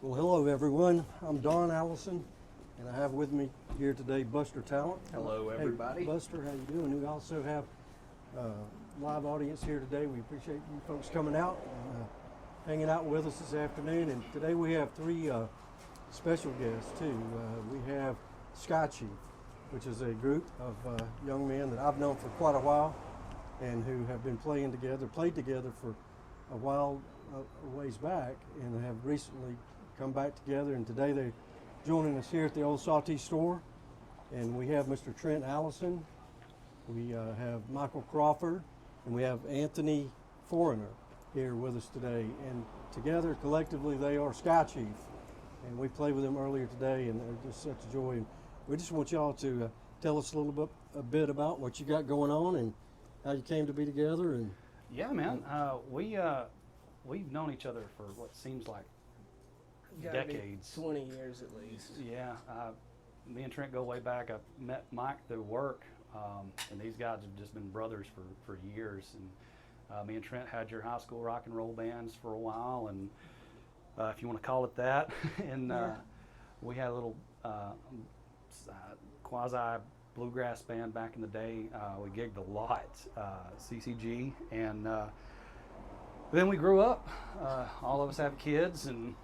Well, hello everyone. I'm Don Allison, and I have with me here today Buster Talent. Hello, everybody. Hey, Buster, how you doing? We also have live audience here today. We appreciate you folks coming out and hanging out with us this afternoon. And today we have three special guests too. We have Sky Chief, which is a group of young men that I've known for quite a while, and who have been played together for a while, a ways back, and have recently come back together. And today they're joining us here at the Old Sawtee store. And we have Mr. Trent Allison, we have Michael Crawford, and we have Anthony Foreigner here with us today. And together, collectively, they are Sky Chief. And we played with them earlier today, and they're just such a joy. And we just want y'all to tell us a bit about what you got going on and how you came to be together. And Yeah, man. We've known each other for what seems like Gotta be decades. 20 years at least. Yeah, me and Trent go way back. I met Mike through work, and these guys have just been brothers for years. And me and Trent had your high school rock and roll bands for a while, and if you want to call it that. And we had a little quasi bluegrass band back in the day. We gigged a lot, CCG, and then we grew up. All of us have kids and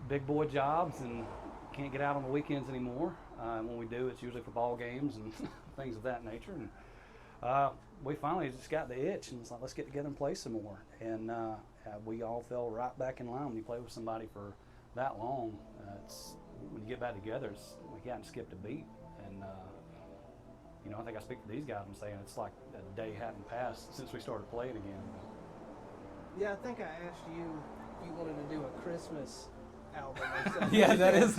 big boy jobs, and can't get out on the weekends anymore. And when we do, it's usually for ball games and things of that nature. And we finally just got the itch, and it's like, let's get together and play some more. And we all fell right back in line. When you play with somebody for that long, it's when you get back together, it's like you haven't skipped a beat. And I think I speak for these guys and saying it's like a day hadn't passed since we started playing again. Yeah, I think I asked you if you wanted to do a Christmas album or something. Yeah, that is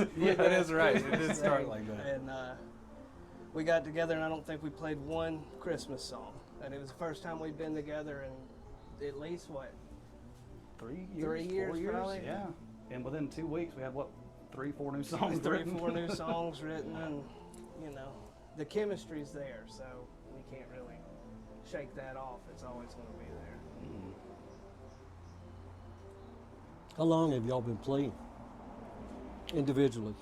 right. It did Christmas start thing. like that. And we got together, and I don't think we played one Christmas song. And it was the first time we'd been together in at least, what, 3 years? 3 years, 4 years? probably? Yeah. And within 2 weeks, we had, 3-4 new songs three, written? 4 new songs written, and, the chemistry's there, so we can't really shake that off. It's always going to be there. Mhm. how long have y'all been playing individually?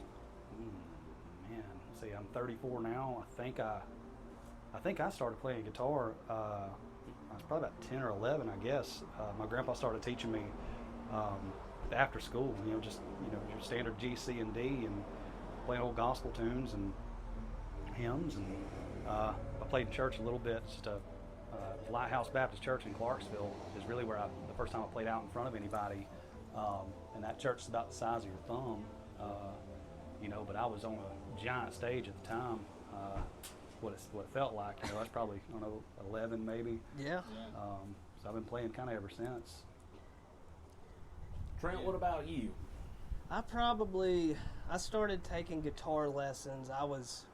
Man, let's see, I'm 34 now. I think I started playing guitar. I was probably about 10 or 11, I guess. My grandpa started teaching me after school. Just your standard G, C, and D, and playing old gospel tunes and hymns. And I played in church a little bit. Just Lighthouse Baptist Church in Clarksville is really where the first time I played out in front of anybody. And that church is about the size of your thumb, but I was on a giant stage at the time. What it felt like, I was probably, 11 maybe. Yeah. So I've been playing kind of ever since. Trent, what about you? I started taking guitar lessons. I was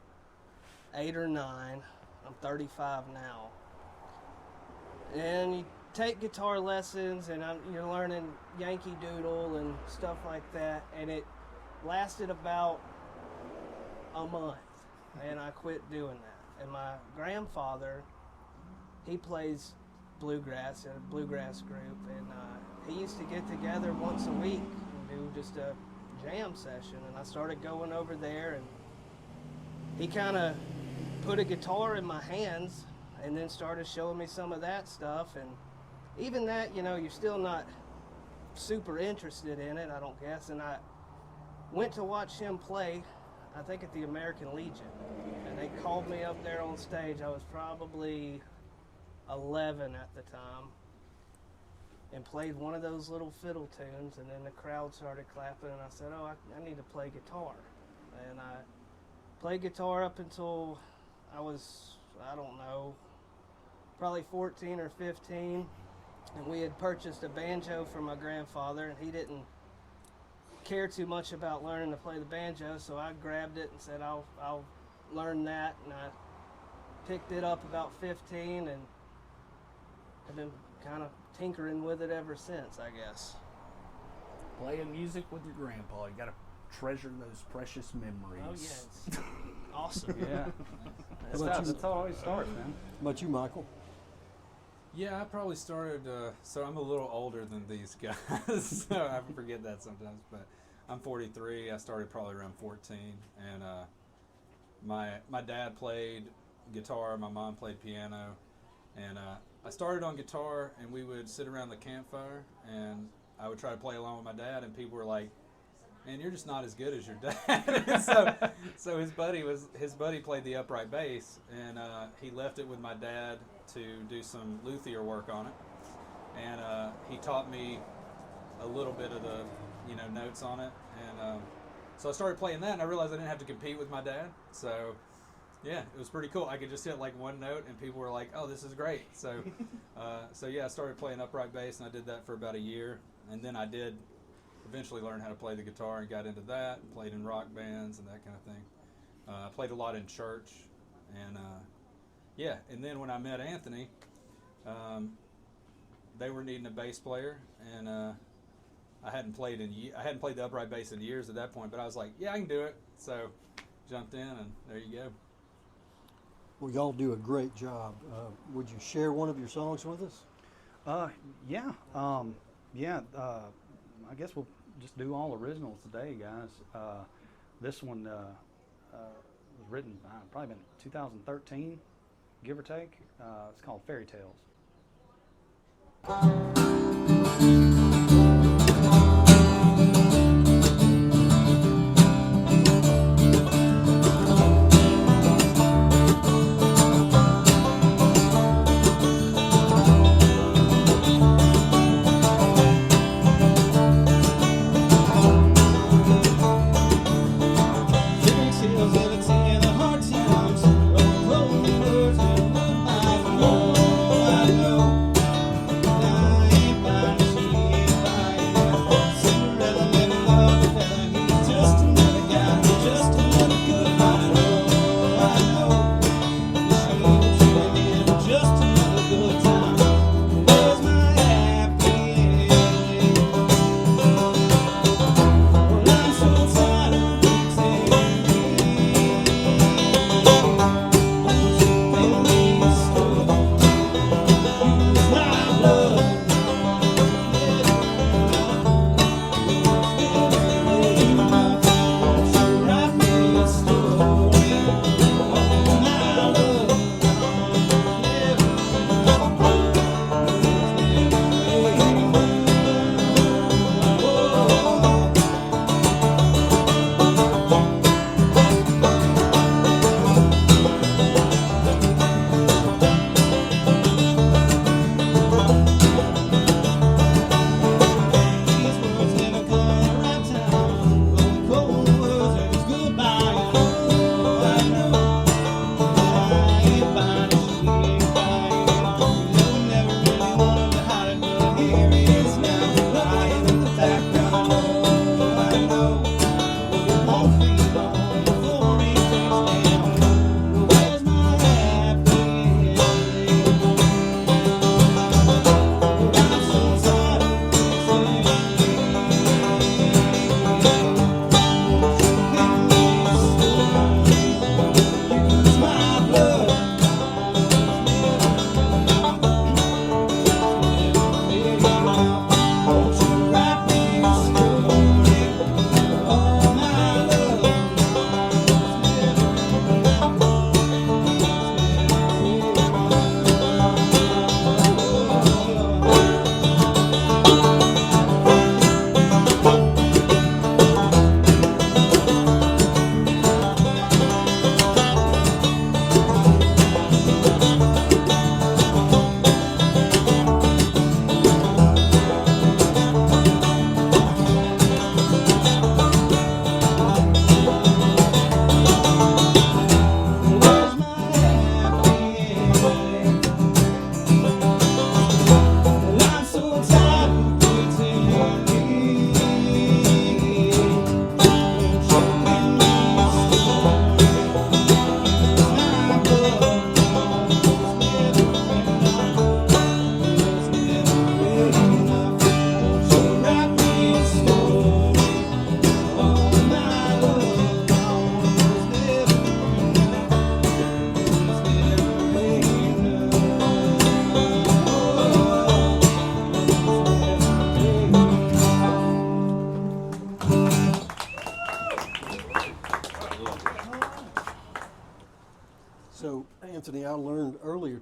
8 or 9. I'm 35 now. And you take guitar lessons, and you're learning Yankee Doodle and stuff like that, and it lasted about a month, and I quit doing that. And my grandfather, he plays bluegrass in a bluegrass group, and he used to get together once a week and do just a jam session, and I started going over there, and he kind of put a guitar in my hands and then started showing me some of that stuff. And even that, you're still not super interested in it, I don't guess. And I went to watch him play, I think at the American Legion, and they called me up there on stage. I was probably 11 at the time, and played one of those little fiddle tunes, and then the crowd started clapping, and I said, I need to play guitar. And I played guitar up until I was, I don't know, probably 14 or 15, and we had purchased a banjo for my grandfather, and he didn't care too much about learning to play the banjo, so I grabbed it and said, I'll learn that, and I picked it up about 15, and I've been kind of tinkering with it ever since, I guess. Playing music with your grandpa. You got to treasure those precious memories. Oh, yeah, it's awesome. Yeah. How about you? That's how it always starts, man. How about you, Michael? Yeah, I probably started. So I'm a little older than these guys, so I forget that sometimes. But I'm 43. I started probably around 14, and my dad played guitar. My mom played piano, and I started on guitar. And we would sit around the campfire, and I would try to play along with my dad. And people were like, "Man, you're just not as good as your dad." so his buddy played the upright bass, and he left it with my dad to do some luthier work on it, and he taught me a little bit of the notes on it, and so I started playing that, and I realized I didn't have to compete with my dad. So yeah, it was pretty cool. I could just hit like one note, and people were like, "Oh, this is great." So yeah, I started playing upright bass, and I did that for about a year, and then I did eventually learn how to play the guitar and got into that, and played in rock bands and that kind of thing. I played a lot in church, and yeah, and then when I met Anthony, they were needing a bass player, and I hadn't played the upright bass in years at that point, but I was like, yeah, I can do it. So jumped in, and there you go. Well, y'all do a great job. Would you share one of your songs with us? Yeah. I guess we'll just do all originals today, guys. This one was written probably in 2013, give or take. It's called Fairy Tales. I know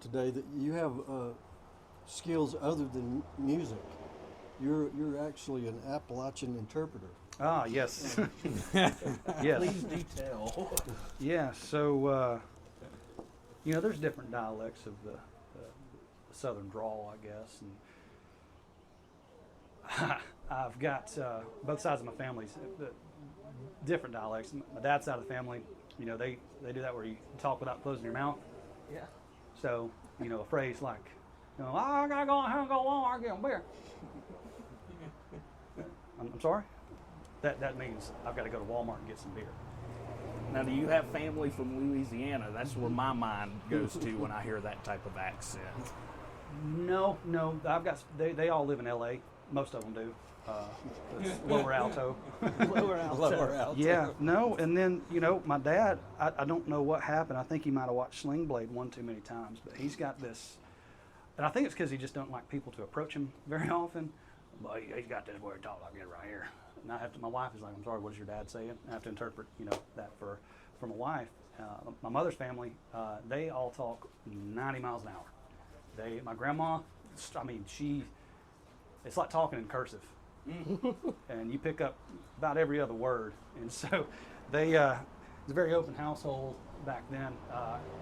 today that you have skills other than music. You're actually an Appalachian interpreter. Ah, yes. Yes. Please do tell. Yeah, so, there's different dialects of the southern drawl, I guess. And I've got both sides of my family, different dialects. My dad's side of the family, they do that where you talk without closing your mouth. Yeah. So, a phrase like, I gotta go and go Walmart and get a beer. I'm sorry? That means I've got to go to Walmart and get some beer. Now, do you have family from Louisiana? That's where my mind goes to when I hear that type of accent. No, I've got, they all live in LA. Most of them do. It's lower alto. Lower out. Lower out. Yeah, no, and then, my dad, I don't know what happened. I think he might have watched Sling Blade one too many times, but he's got this, and I think it's because he just don't like people to approach him very often. But he's got this word talk like it right here. And I have to, my wife is like, I'm sorry, what does your dad say? I have to interpret, that for my wife. My mother's family, they all talk 90 miles an hour. My grandma, it's like talking in cursive. And you pick up about every other word. And so it's a very open household back then.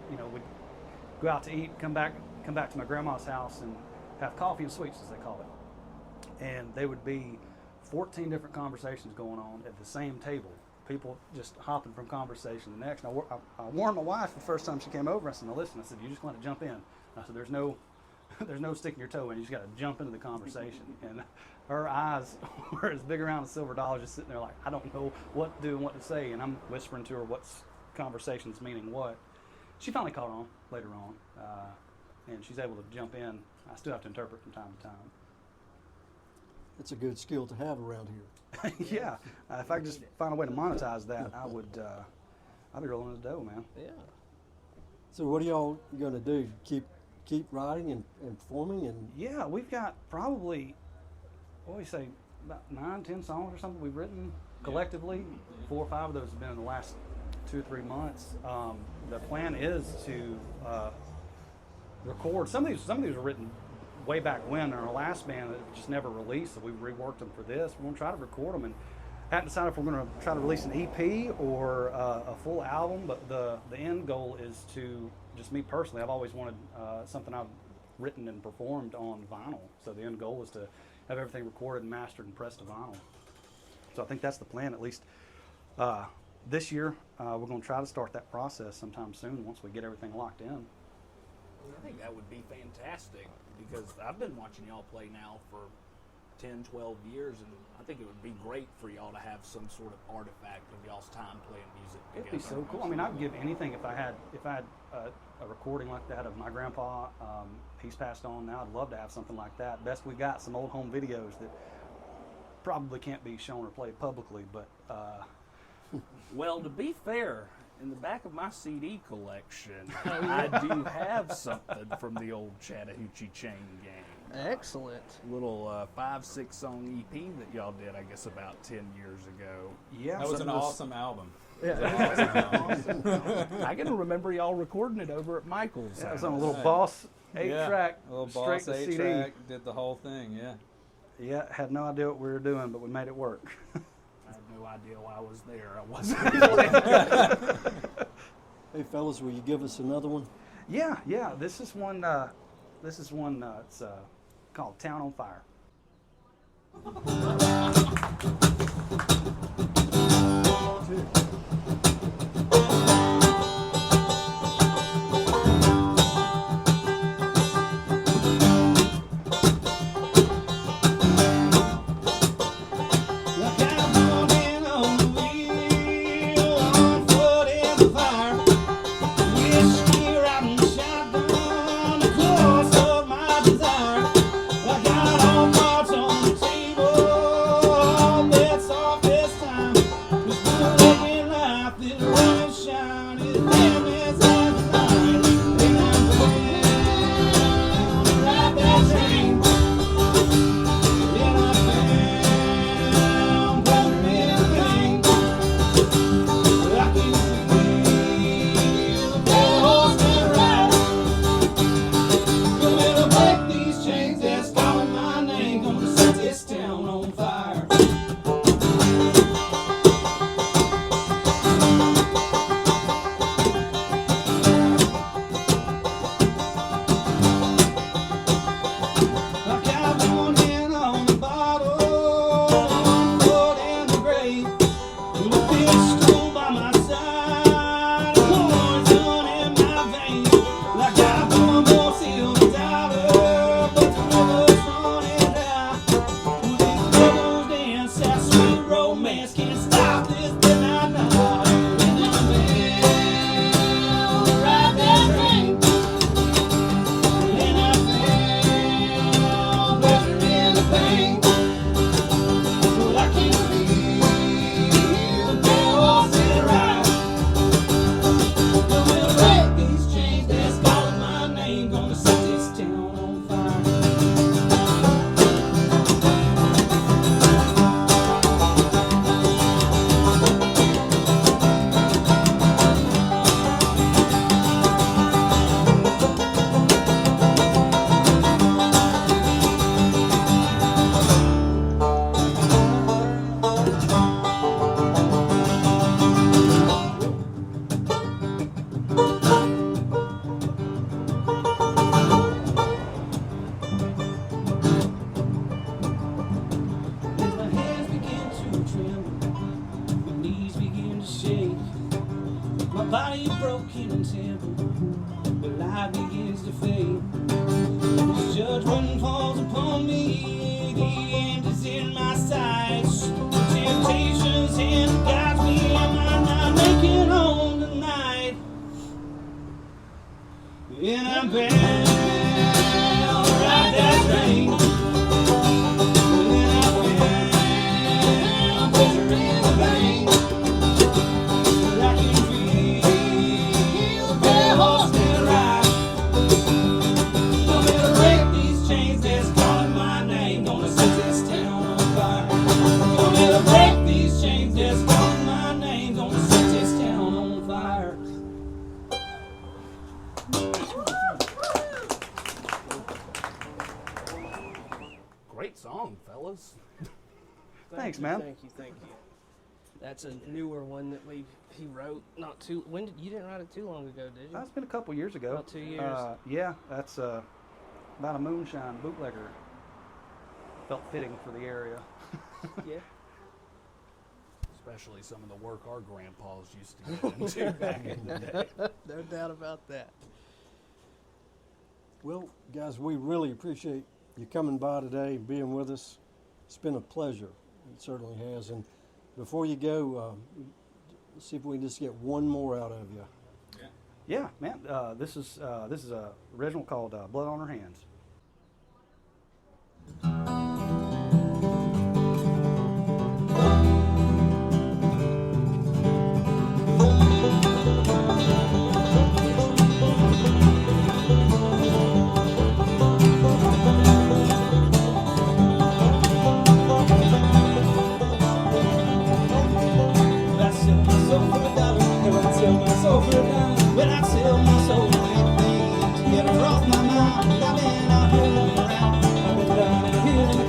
We'd go out to eat, come back to my grandma's house and have coffee and sweets, as they call it. And there would be 14 different conversations going on at the same table. People just hopping from conversation to the next. And I warned my wife the first time she came over. I said, "Now listen," I said, "you just want to jump in." I said, "There's no sticking your toe in. You just got to jump into the conversation." And her eyes were as big around as silver dollars, just sitting there like, I don't know what to do and what to say. And I'm whispering to her what's conversations meaning what. She finally caught on later on, and she's able to jump in. I still have to interpret from time to time. It's a good skill to have around here. Yeah, if I could just find a way to monetize that, I'd be rolling the dough, man. Yeah. So what are y'all going to do? Keep writing and performing? And Yeah, we've got probably, what do we say, about 9-10 songs or something we've written collectively. 4 or 5 of those have been in the last 2 or 3 months. The plan is to record. Some of these were written way back when in our last band that just never released, so we reworked them for this. We're going to try to record them and haven't decided if we're going to try to release an EP or a full album, but the end goal is to, just me personally, I've always wanted something I've written and performed on vinyl. So the end goal is to have everything recorded and mastered and pressed to vinyl. So I think that's the plan, at least this year. We're going to try to start that process sometime soon once we get everything locked in. I think that would be fantastic because I've been watching y'all play now for 10, 12 years, and I think it would be great for y'all to have some sort of artifact of y'all's time playing music together. It'd be so cool. I mean, I'd give anything if I had a recording like that of my grandpa. He's passed on now. I'd love to have something like that. Best we got some old home videos that probably can't be shown or played publicly, but Well, to be fair, in the back of my CD collection, I do have something from the old Chattahoochee Chain Gang. Excellent. Little 5-6 song EP that y'all did, I guess, about 10 years ago. yeah, That was an some of those- awesome album. I can remember y'all recording it over at Michael's. Yeah, it was house. on a little Boss 8-track, A little straight Boss to CD. 8-track, did the whole thing, yeah. Yeah, had no idea what we were doing, but we made it work. I had no idea why I was there. I wasn't. hey, fellas, will you give us another one? Yeah. This is one. It's called "Town on Fire." Got on more than the grave. With a big stool by my side, a poison in my veins. Like I want more silver dollar, but the river's running out. These devils dance, that sweet romance can't stop this midnight night. In the bell, ride that train. And I fell better in the pain. But I can't feel the bell sit right. We'll break these chains that's calling my name. Gonna set this town on fire. As my hands begin to tremble, my knees begin to shake, my body broken and temple, the light begins to fade. As judgment falls upon me, the end is in my sights. Temptations and guides me, am I not making home tonight? And I'm bound, ride that train. Great song, fellas. Thanks, man. Thank you. That's a newer one that he wrote not too. When did you didn't write it too long ago, did you? That's been a couple years ago. About 2 years. Yeah, that's about a moonshine bootlegger. Felt fitting for the area. Yeah. Especially some of the work our grandpas used to get into back in the day. No doubt about that. Well, guys, we really appreciate you coming by today, being with us. It's been a pleasure. It certainly has. And before you go, let's see if we can just get one more out of you. Yeah, man. This is a original called "Blood on Her Hands." When I sell my soul for anything to get her off my mind, I've been out here around, I've been down here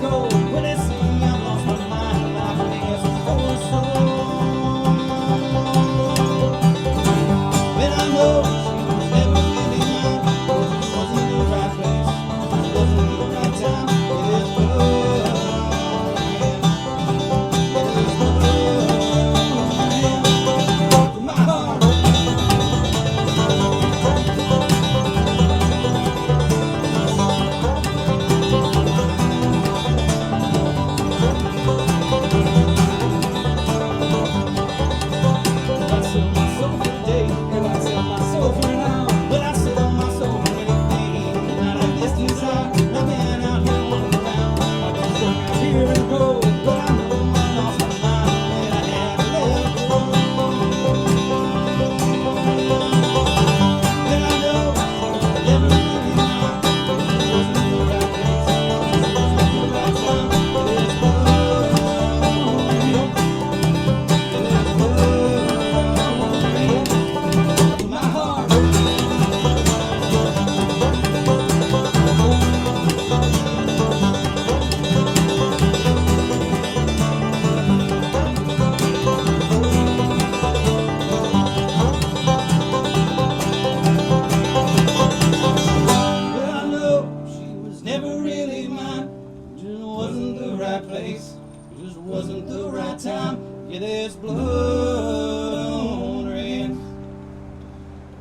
Just wasn't the right time. Yeah, there's blood on her hands.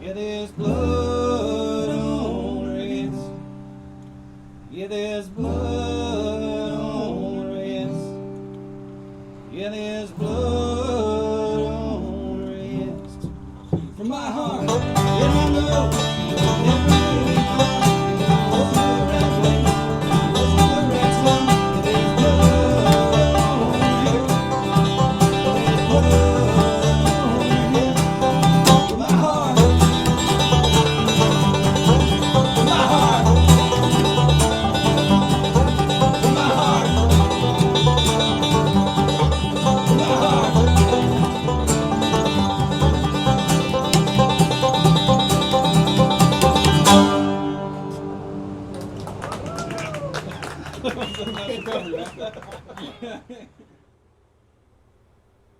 Yeah, there's blood on her hands. Yeah, there's blood on her hands. Yeah, there's blood on her hands. From my heart, and I know never really fun. Wasn't the right way. Wasn't the right time. Yeah, there's blood on her hands. There's blood on her hands. From my heart. From my heart. From my heart. From my heart.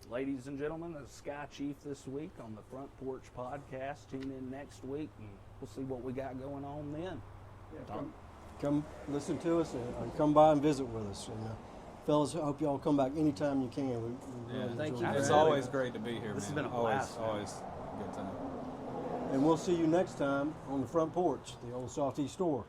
Ladies and gentlemen, the Sky Chief this week on the Front Porch Podcast. Tune in next week, and we'll see what we got going on then. Tom? Come listen to us and come by and visit with us. And, fellas, I hope y'all come back anytime you can. We really Yeah. Thank enjoy you it. It's for having always us. great to be here, This has man. been a always, blast, man. always a good time. And we'll see you next time on the Front Porch, the old Salty store.